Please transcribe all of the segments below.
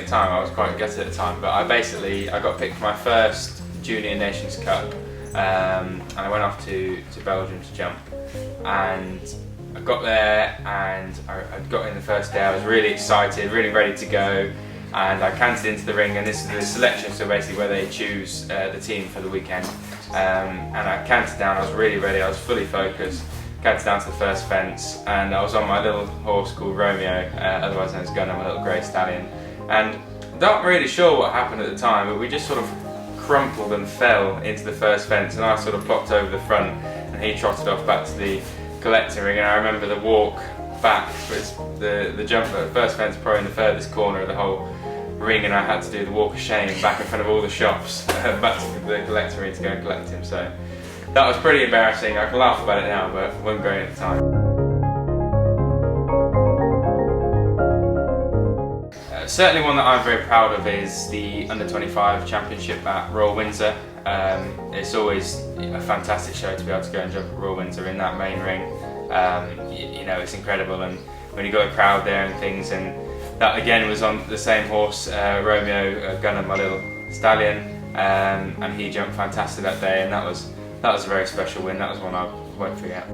the time, I was quite gutted at the time, but I got picked for my first Junior Nations Cup, and I went off to Belgium to jump, and I got there and I got in the first day. I was really excited, really ready to go, and I canted into the ring, and this is the selection, so basically where they choose the team for the weekend, and I canted down. I was really ready, I was fully focused, canted down to the first fence, and I was on my little horse called Romeo, otherwise known as Gunner, my little grey stallion, and not really sure what happened at the time, but we just sort of crumpled and fell into the first fence, and I sort of plopped over the front and he trotted off back to the collecting ring. And I remember the walk back was the jump at the first fence, probably in the furthest corner of the whole ring, and I had to do the walk of shame back in front of all the shops back to the collecting ring to go and collect him. So that was pretty embarrassing. I can laugh about it now, but it wasn't great at the time. Certainly one that I'm very proud of is the Under-25 Championship at Royal Windsor. It's always a fantastic show to be able to go and jump at Royal Windsor in that main ring. You know, it's incredible, and when you got a crowd there and things, and that again was on the same horse, Romeo, Gunner, my little stallion, and he jumped fantastic that day, and that was a very special win. That was one I won't forget.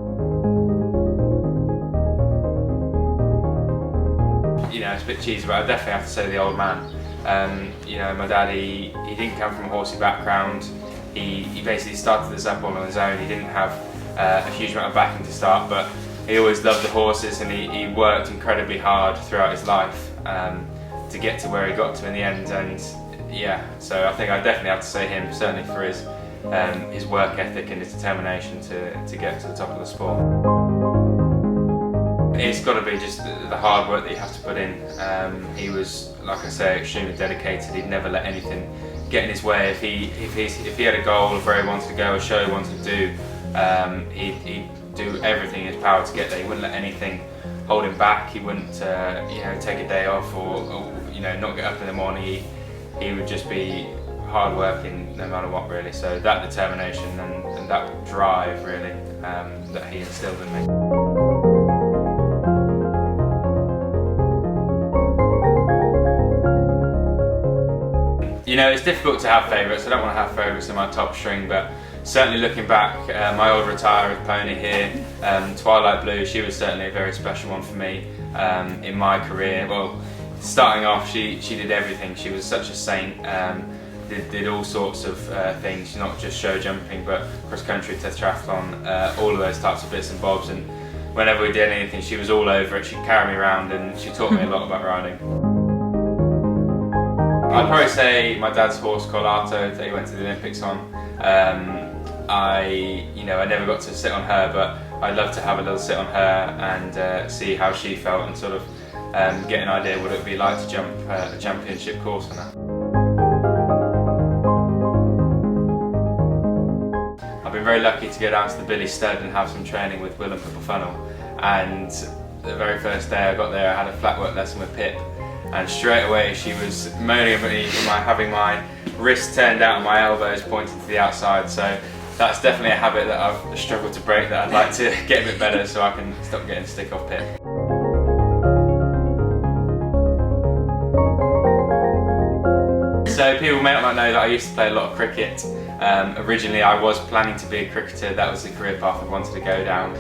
You know, it's a bit cheesy, but I definitely have to say the old man. You know, my dad, he didn't come from a horsey background. He basically started this up on his own. He didn't have a huge amount of backing to start, but he always loved the horses, and he worked incredibly hard throughout his life to get to where he got to in the end. And yeah, so I think I definitely have to say him, certainly for his work ethic and his determination to get to the top of the sport. It's got to be just the hard work that you have to put in. He was, like I say, extremely dedicated. He'd never let anything get in his way. If he had a goal of where he wanted to go, a show he wanted to do, he'd do everything in his power to get there. He wouldn't let anything hold him back. He wouldn't you know, take a day off or you know, not get up in the morning. He would just be hard working no matter what, really. So that determination and that drive, really, that he instilled in me. You know, it's difficult to have favourites. I don't want to have favourites in my top string, but certainly looking back, my old retired pony here, Twilight Blue, she was certainly a very special one for me in my career. Well, starting off, she did everything. She was such a saint. Did all sorts of things, not just show jumping, but cross country, triathlon, all of those types of bits and bobs. And whenever we did anything, she was all over it. She'd carry me around, and she taught me a lot about riding. I'd probably say my dad's horse called Arto that he went to the Olympics on. I never got to sit on her, but I'd love to have a little sit on her and see how she felt, and sort of get an idea what it would be like to jump a championship course on her. I've been very lucky to go down to the Billy Stud and have some training with Will and Purple Funnel, and the very first day I got there, I had a flat work lesson with Pip. And straight away she was moaning at me for having my wrists turned out and my elbows pointing to the outside. So that's definitely a habit that I've struggled to break, that I'd like to get a bit better so I can stop getting stick off Pip. So people may not know that I used to play a lot of cricket. Originally I was planning to be a cricketer. That was the career path I wanted to go down.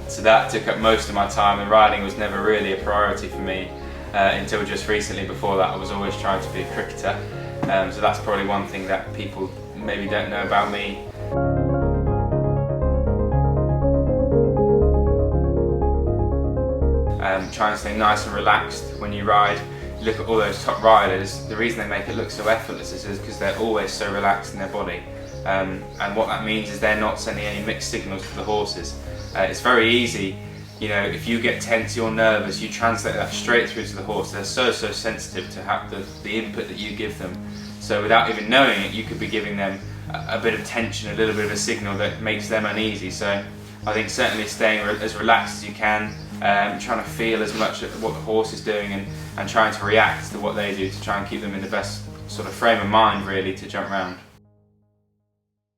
So that took up most of my time, and riding was never really a priority for me. Until just recently. Before that I was always trying to be a cricketer, so that's probably one thing that people maybe don't know about me. Try and stay nice and relaxed when you ride. You look at all those top riders, the reason they make it look so effortless is because they're always so relaxed in their body, and what that means is they're not sending any mixed signals to the horses. It's very easy. You know, if you get tense, you're nervous, you translate that straight through to the horse. They're so sensitive to have the input that you give them. So without even knowing it, you could be giving them a bit of tension, a little bit of a signal that makes them uneasy. So I think certainly staying as relaxed as you can, trying to feel as much of what the horse is doing, and trying to react to what they do to try and keep them in the best sort of frame of mind, really, to jump round.